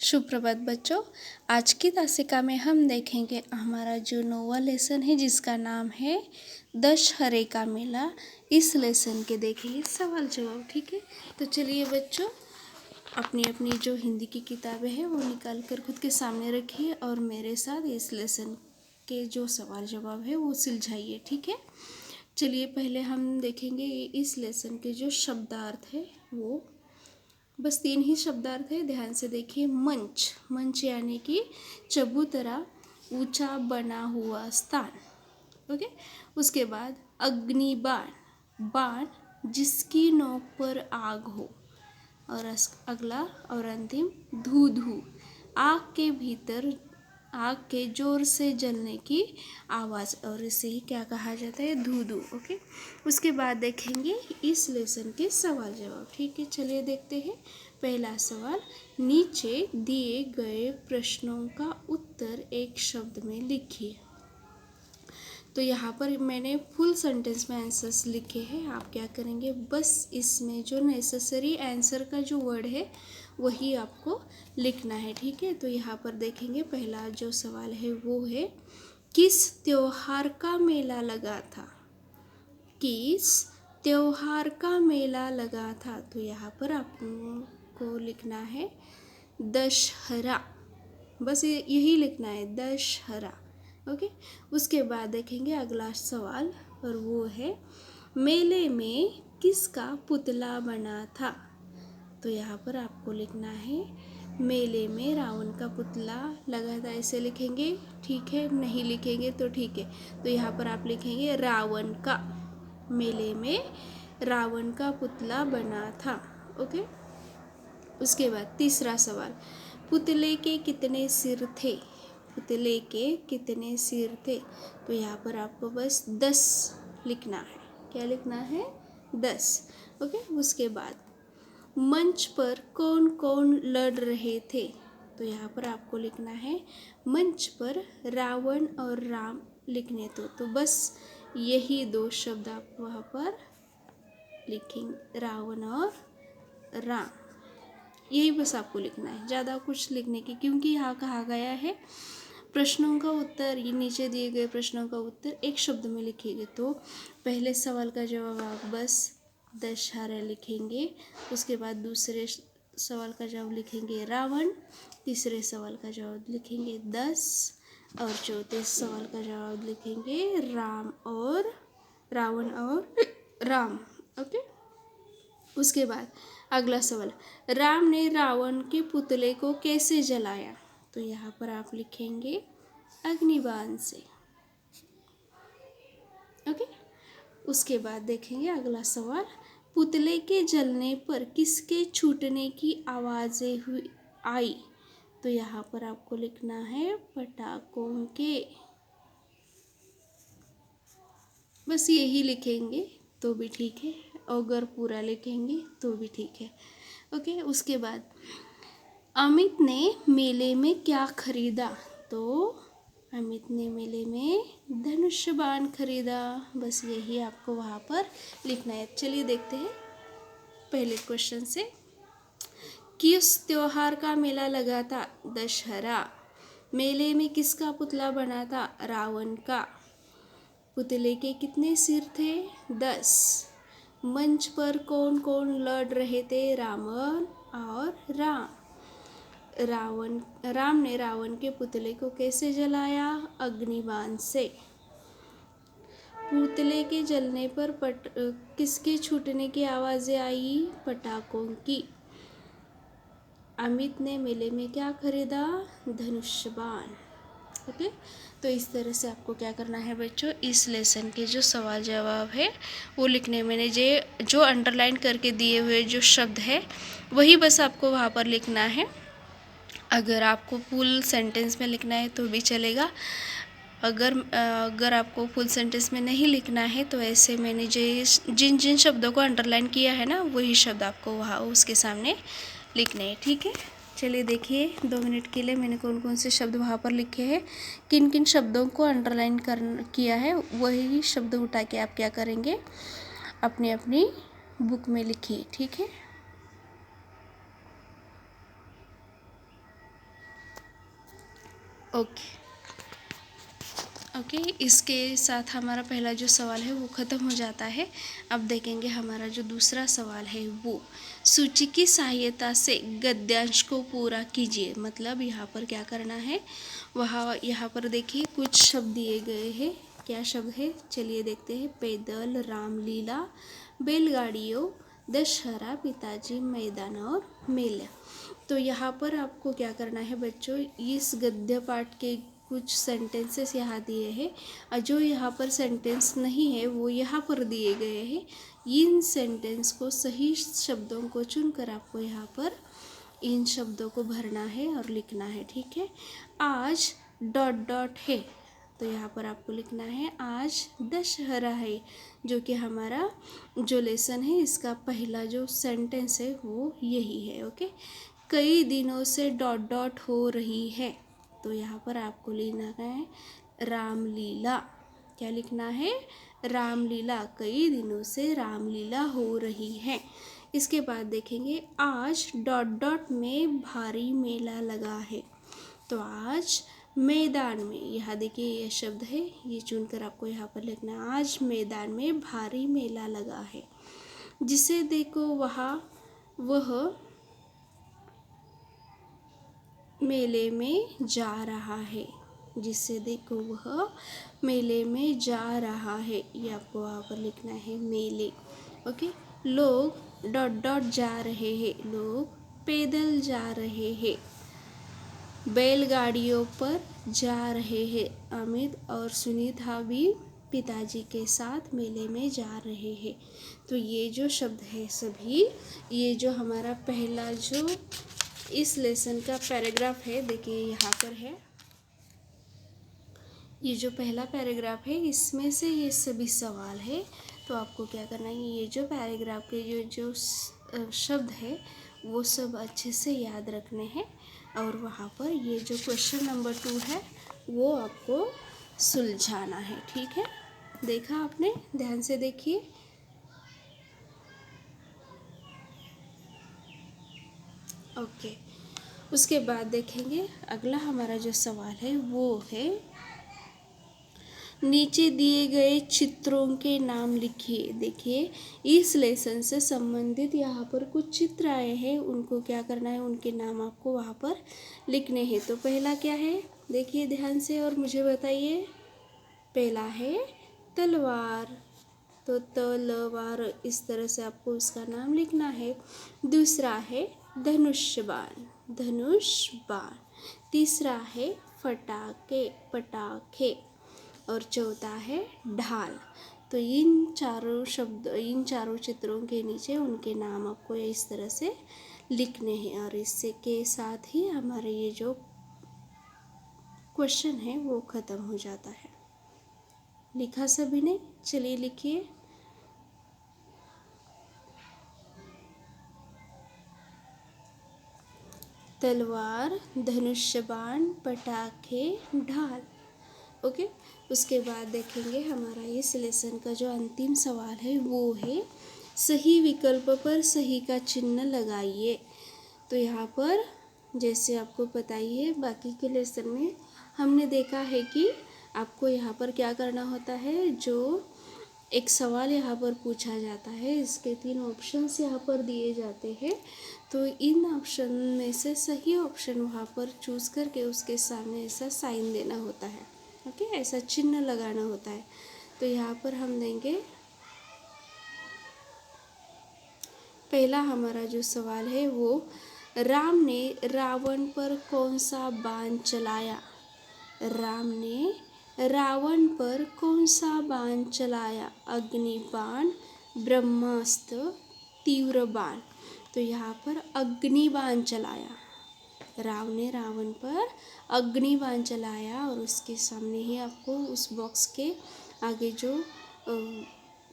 सुप्रभात बच्चों। आज की तासिका में हम देखेंगे हमारा जो नोवा लेसन है जिसका नाम है दशहरे का मेला। इस लेसन के देखेंगे सवाल जवाब। ठीक है, तो चलिए बच्चों अपनी अपनी जो हिंदी की किताबें हैं वो निकाल कर खुद के सामने रखिए और मेरे साथ इस लेसन के जो सवाल जवाब है वो सुलझाइए। ठीक है, चलिए पहले हम देखेंगे इस लेसन के जो शब्दार्थ है वो बस 3 ही शब्दार्थ है। ध्यान से देखिए। मंच, मंच यानी कि चबूतरा, ऊंचा बना हुआ स्थान। ओके, उसके बाद अग्निबाण, बाण जिसकी नोक पर आग हो। और अगला और अंतिम धू धू, आग के भीतर आग के जोर से जलने की आवाज़, और इसे ही क्या कहा जाता है, धू धू। ओके, उसके बाद देखेंगे इस लेसन के सवाल जवाब। ठीक है, चलिए देखते हैं। पहला सवाल, नीचे दिए गए प्रश्नों का उत्तर एक शब्द में लिखिए। तो यहाँ पर मैंने फुल सेंटेंस में आंसर्स लिखे हैं। आप क्या करेंगे, बस इसमें जो नेसेसरी आंसर का जो वर्ड है वही आपको लिखना है। ठीक है, तो यहाँ पर देखेंगे पहला जो सवाल है वो है, किस त्योहार का मेला लगा था। किस त्योहार का मेला लगा था। तो यहाँ पर आपको लिखना है दशहरा। बस यही लिखना है, दशहरा। ओके, उसके बाद देखेंगे अगला सवाल और वो है, मेले में किसका पुतला बना था। तो यहाँ पर आपको लिखना है, मेले में रावण का पुतला लगा था। ऐसे लिखेंगे, ठीक है, नहीं लिखेंगे तो ठीक है। तो यहाँ पर आप लिखेंगे रावण का, मेले में रावण का पुतला बना था। ओके, उसके बाद तीसरा सवाल, पुतले के कितने सिर थे। पुतले के कितने सिर थे। तो यहाँ पर आपको बस 10 लिखना है। क्या लिखना है, 10। ओके, उसके बाद मंच पर कौन कौन लड़ रहे थे। तो यहाँ पर आपको लिखना है, मंच पर रावण और राम लिखने। तो बस यही 2 शब्द आप वहाँ पर लिखेंगे, रावण और राम। यही बस आपको लिखना है, ज़्यादा कुछ लिखने की, क्योंकि यहाँ कहा गया है प्रश्नों का उत्तर, ये नीचे दिए गए प्रश्नों का उत्तर एक शब्द में लिखेंगे। तो पहले सवाल का जवाब आप बस दशहरा लिखेंगे। उसके बाद दूसरे सवाल का जवाब लिखेंगे रावण, तीसरे सवाल का जवाब लिखेंगे 10 और चौथे सवाल का जवाब लिखेंगे राम और रावण और राम। ओके, उसके बाद अगला सवाल, राम ने रावण के पुतले को कैसे जलाया। तो यहाँ पर आप लिखेंगे अग्निबाण से। ओके, उसके बाद देखेंगे अगला सवाल, पुतले के जलने पर किसके छूटने की आवाज़ें हुई आई। तो यहाँ पर आपको लिखना है पटाखों के। बस यही लिखेंगे तो भी ठीक है, अगर पूरा लिखेंगे तो भी ठीक है। ओके, उसके बाद अमित ने मेले में क्या खरीदा। तो अमित ने मेले में धनुष बाण खरीदा। बस यही आपको वहाँ पर लिखना है। चलिए देखते हैं पहले क्वेश्चन से, किस त्योहार का मेला लगा था, दशहरा। मेले में किसका पुतला बना था, रावण का। पुतले के कितने सिर थे, 10। मंच पर कौन कौन लड़ रहे थे, रावण और राम। राम ने रावण के पुतले को कैसे जलाया, अग्निबाण से। पुतले के जलने पर किसके छूटने की आवाज़ें आई, पटाखों की। अमित ने मेले में क्या खरीदा, धनुष बाण। ओके, तो इस तरह से आपको क्या करना है बच्चों, इस लेसन के जो सवाल जवाब है वो लिखने मैंने जो अंडरलाइन करके दिए हुए जो शब्द है वही बस आपको वहाँ पर लिखना है। अगर आपको फुल सेंटेंस में लिखना है तो भी चलेगा। अगर आपको फुल सेंटेंस में नहीं लिखना है तो ऐसे मैंने जिन जिन शब्दों को अंडरलाइन किया है ना वही शब्द आपको वहाँ उसके सामने लिखने हैं। ठीक है, चलिए देखिए 2 मिनट के लिए मैंने कौन कौन से शब्द वहाँ पर लिखे हैं, किन किन शब्दों को अंडरलाइन किया है वही शब्द उठा के आप क्या करेंगे, अपनी अपनी बुक में लिखिए। ठीक है। ओके ओके इसके साथ हमारा पहला जो सवाल है वो ख़त्म हो जाता है। अब देखेंगे हमारा जो दूसरा सवाल है वो सूची की सहायता से गद्यांश को पूरा कीजिए। मतलब यहाँ पर क्या करना है, यहाँ पर देखिए कुछ शब्द दिए गए हैं। क्या शब्द है चलिए देखते हैं। पैदल, रामलीला, बैलगाड़ियों, दशहरा, पिताजी, मैदान और मेला। तो यहाँ पर आपको क्या करना है बच्चों, इस गद्य पाठ के कुछ सेंटेंसेस यहाँ दिए हैं और जो यहाँ पर सेंटेंस नहीं है वो यहाँ पर दिए गए हैं। इन सेंटेंस को सही शब्दों को चुनकर आपको यहाँ पर इन शब्दों को भरना है और लिखना है। ठीक है। आज डॉट डॉट है तो यहाँ पर आपको लिखना है आज दशहरा है, जो कि हमारा जो लेसन है इसका पहला जो सेंटेंस है वो यही है। ओके। कई दिनों से डॉट डॉट हो रही है तो यहाँ पर आपको लिखना है रामलीला। क्या लिखना है, रामलीला। कई दिनों से रामलीला हो रही है। इसके बाद देखेंगे आज डॉट डॉट में भारी मेला लगा है तो आज मैदान में, यहाँ देखिए ये शब्द है, ये चुनकर आपको यहाँ पर लिखना है आज मैदान में भारी मेला लगा है। जिसे देखो वह मेले में जा रहा है। जिसे देखो वह मेले में जा रहा है, ये आपको वहाँ पर लिखना है मेले। ओके। लोग डॉट डॉट जा रहे हैं, लोग पैदल जा रहे हैं, बैलगाड़ियों पर जा रहे हैं। अमित और सुनीता भी पिताजी के साथ मेले में जा रहे हैं। तो ये जो शब्द है सभी, ये जो हमारा पहला जो इस लेसन का पैराग्राफ है, देखिए यहाँ पर है, ये जो पहला पैराग्राफ है इसमें से ये सभी सवाल है। तो आपको क्या करना है, ये जो पैराग्राफ के जो शब्द है वो सब अच्छे से याद रखने हैं और वहाँ पर ये जो क्वेश्चन नंबर 2 है वो आपको सुलझाना है। ठीक है। देखा आपने, ध्यान से देखिए। ओके। उसके बाद देखेंगे अगला हमारा जो सवाल है वो है नीचे दिए गए चित्रों के नाम लिखिए। देखिए इस लेसन से संबंधित यहाँ पर कुछ चित्र आए हैं, उनको क्या करना है, उनके नाम आपको वहाँ पर लिखने हैं। तो पहला क्या है देखिए ध्यान से और मुझे बताइए। पहला है तलवार, तो तलवार इस तरह से आपको उसका नाम लिखना है। दूसरा है धनुष बाण, धनुष बाण। तीसरा है फटाके, पटाखे। और चौथा है ढाल। तो इन चारों चित्रों के नीचे उनके नाम आपको इस तरह से लिखने हैं और इससे के साथ ही हमारे ये जो क्वेश्चन है वो ख़त्म हो जाता है। लिखा सभी ने, चलिए लिखिए। तलवार, धनुष बाण, पटाखे, ढाल। ओके। उसके बाद देखेंगे हमारा इस लेसन का जो अंतिम सवाल है वो है सही विकल्प पर सही का चिन्ह लगाइए। तो यहाँ पर जैसे आपको पता ही है बाकी के लेसन में हमने देखा है कि आपको यहाँ पर क्या करना होता है, जो एक सवाल यहाँ पर पूछा जाता है, इसके 3 ऑप्शंस यहाँ पर दिए जाते हैं। तो इन ऑप्शन में से सही ऑप्शन वहाँ पर चूज़ करके उसके सामने ऐसा साइन देना होता है। ओके, ऐसा चिन्ह लगाना होता है। तो यहाँ पर हम देंगे पहला हमारा जो सवाल है वो राम ने रावण पर कौन सा बाण चलाया। राम ने रावण पर कौन सा बाण चलाया। अग्नि बाण, ब्रह्मास्त्र, तीव्र बाण। तो यहाँ पर अग्नि बाण चलाया। राम ने रावण पर अग्नि बाण चलाया और उसके सामने ही आपको उस बॉक्स के आगे जो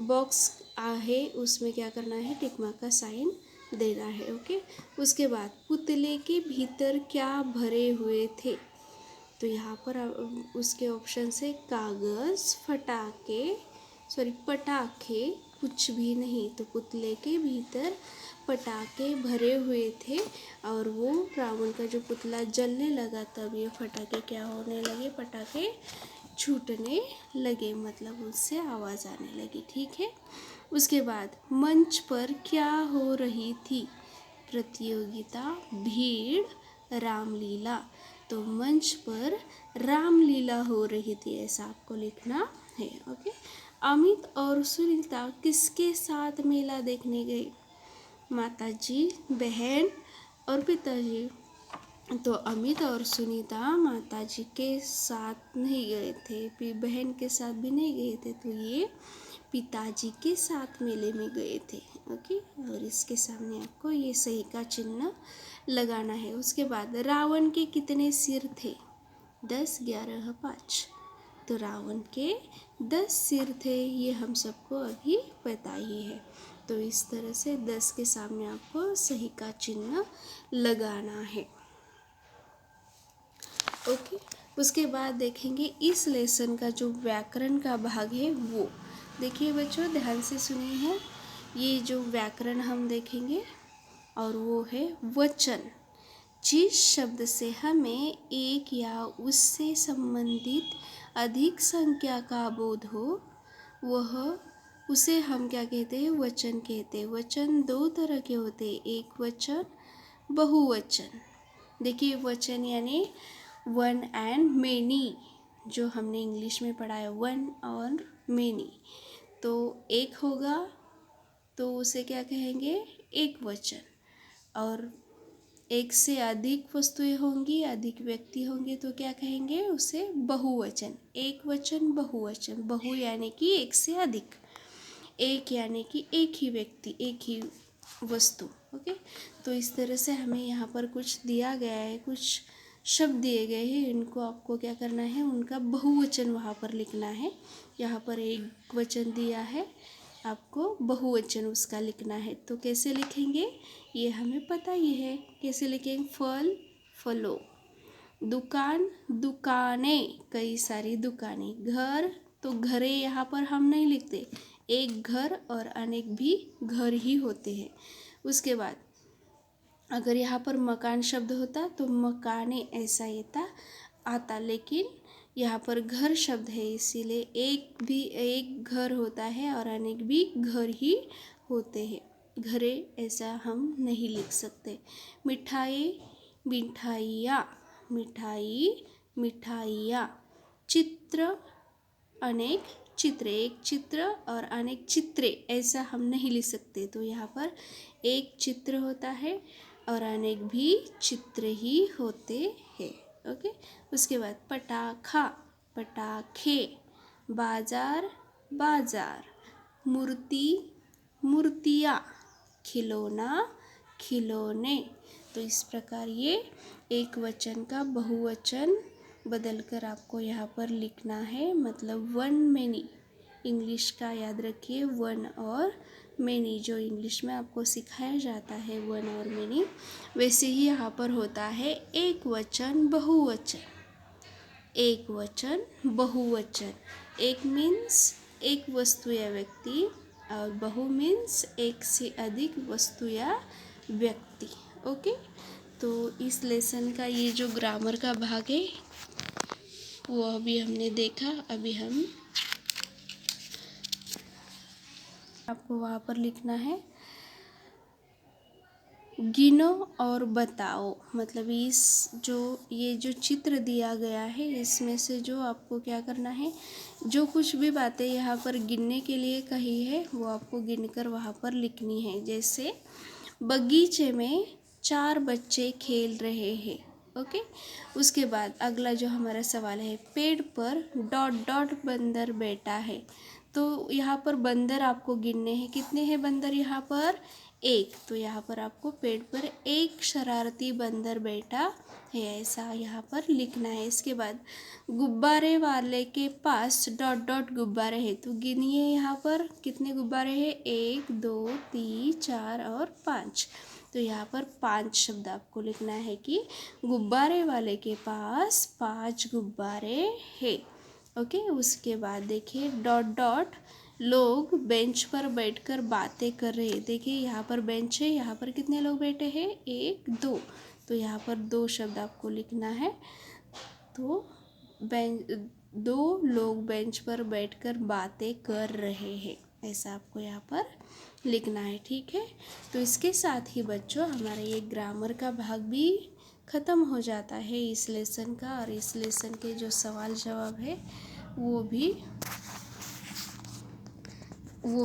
बॉक्स है उसमें क्या करना है, टिक मार्क का साइन देना है। ओके। उसके बाद पुतले के भीतर क्या भरे हुए थे। तो यहाँ पर उसके ऑप्शन से कागज़, पटाखे कुछ भी नहीं। तो पुतले के भीतर पटाखे भरे हुए थे और वो रावण का जो पुतला जलने लगा तब ये पटाखे क्या होने लगे, पटाखे छूटने लगे, मतलब उससे आवाज़ आने लगी। ठीक है। उसके बाद मंच पर क्या हो रही थी, प्रतियोगिता, भीड़, रामलीला। तो मंच पर रामलीला हो रही थी, ऐसा आपको लिखना है। ओके। अमित और सुनीता किसके साथ मेला देखने गए, माताजी, बहन और पिताजी। तो अमित और सुनीता माताजी के साथ नहीं गए थे, बहन के साथ भी नहीं गए थे, तो ये पिताजी के साथ मेले में गए थे। ओके। और इसके सामने आपको ये सही का चिन्ह लगाना है। उसके बाद रावण के कितने सिर थे, 10, 11, 5। तो रावण के 10 सिर थे, ये हम सबको अभी पता ही है। तो इस तरह से 10 के सामने आपको सही का चिन्ह लगाना है। ओके। उसके बाद देखेंगे इस लेसन का जो व्याकरण का भाग है वो देखिए बच्चों, ध्यान से सुनिए है। ये जो व्याकरण हम देखेंगे और वो है वचन। जिस शब्द से हमें एक या उससे संबंधित अधिक संख्या का बोध हो वह उसे हम क्या कहते हैं, वचन कहते हैं। वचन दो तरह के होते हैं, एक वचन, बहुवचन। देखिए वचन यानी वन एंड मेनी, जो हमने इंग्लिश में पढ़ा है, वन और मेनी। तो एक होगा तो उसे क्या कहेंगे, एक वचन। और एक से अधिक वस्तुएं होंगी, अधिक व्यक्ति होंगे तो क्या कहेंगे उसे, बहुवचन। एक वचन, बहुवचन। बहु यानी कि एक से अधिक, एक यानी कि एक ही व्यक्ति, एक ही वस्तु। ओके। तो इस तरह से हमें यहाँ पर कुछ दिया गया है, कुछ शब्द दिए गए हैं, इनको आपको क्या करना है, उनका बहुवचन वहाँ पर लिखना है। यहाँ पर एक वचन दिया है, आपको बहुवचन उसका लिखना है। तो कैसे लिखेंगे ये हमें पता ही है, कैसे लिखेंगे, फल, फलों, दुकान, दुकानें, कई सारी दुकानें, घर, तो घरे यहाँ पर हम नहीं लिखते, एक घर और अनेक भी घर ही होते हैं। उसके बाद अगर यहाँ पर मकान शब्द होता तो मकाने ऐसा आता, लेकिन यहाँ पर घर शब्द है इसीलिए एक घर होता है और अनेक भी घर ही होते हैं, घरे ऐसा हम नहीं लिख सकते। मिठाई, मिठाइयाँ, मिठाई, मिठाइयाँ। चित्र, अनेक चित्र, एक चित्र और अनेक चित्रे ऐसा हम नहीं लिख सकते, तो यहाँ पर एक चित्र होता है और अनेक भी चित्र ही होते हैं। ओके। उसके बाद पटाखा, पटाखे, बाजार, बाजार, मूर्ति, मूर्तियाँ, खिलौना, खिलौने। तो इस प्रकार ये एक वचन का बहुवचन बदलकर आपको यहाँ पर लिखना है, मतलब वन मेनी। इंग्लिश का याद रखिए, वन और मेनी, जो इंग्लिश में आपको सिखाया जाता है वन और मेनी, वैसे ही यहाँ पर होता है एक वचन, बहुवचन, एक वचन, बहुवचन। एक मीन्स एक वस्तु या व्यक्ति और बहु मीन्स एक से अधिक वस्तु या व्यक्ति। ओके। तो इस लेसन का ये जो ग्रामर का भाग है वो अभी हमने देखा। अभी हम आपको वहाँ पर लिखना है, गिनो और बताओ, मतलब ये जो चित्र दिया गया है इसमें से जो आपको क्या करना है, जो कुछ भी बातें यहाँ पर गिनने के लिए कही है वो आपको गिनकर वहाँ पर लिखनी है। जैसे बगीचे में 4 बच्चे खेल रहे हैं। ओके। उसके बाद अगला जो हमारा सवाल है, पेड़ पर डॉट डॉट बंदर बैठा है। तो यहाँ पर बंदर आपको गिनने हैं, कितने हैं बंदर यहाँ पर, एक। तो यहाँ पर आपको पेड़ पर एक शरारती बंदर बैठा है ऐसा यहाँ पर लिखना है। इसके बाद गुब्बारे वाले के पास डॉट डॉट गुब्बारे हैं, तो गिनिए यहाँ पर कितने गुब्बारे हैं, 1, 2, 3, 4 और 5। तो यहाँ पर 5 शब्द आपको लिखना है कि गुब्बारे वाले के पास 5 गुब्बारे हैं। ओके। उसके बाद देखिए डॉट डॉट लोग बेंच पर बैठकर बातें कर रहे हैं। देखिए यहाँ पर बेंच है, यहाँ पर कितने लोग बैठे हैं, एक दो, तो यहाँ पर दो शब्द आपको लिखना है। तो बेंच, दो लोग बेंच पर बैठकर बातें कर रहे हैं, ऐसा आपको यहाँ पर लिखना है। ठीक है, तो इसके साथ ही बच्चों हमारा ये ग्रामर का भाग भी ख़त्म हो जाता है इस लेसन का, और इस लेसन के जो सवाल जवाब है वो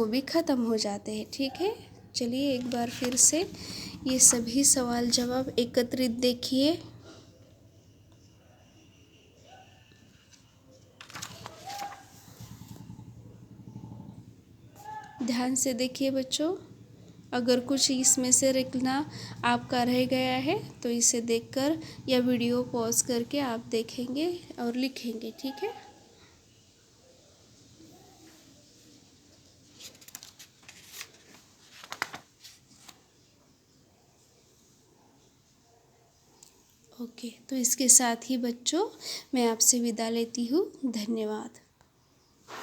भी ख़त्म हो जाते हैं। ठीक है, चलिए एक बार फिर से ये सभी सवाल जवाब एकत्रित देखिए। ध्यान से देखिए बच्चों, अगर कुछ इसमें से लिखना आपका रह गया है तो इसे देखकर या वीडियो पॉज करके आप देखेंगे और लिखेंगे। ठीक है, ओके। तो इसके साथ ही बच्चों मैं आपसे विदा लेती हूँ। धन्यवाद।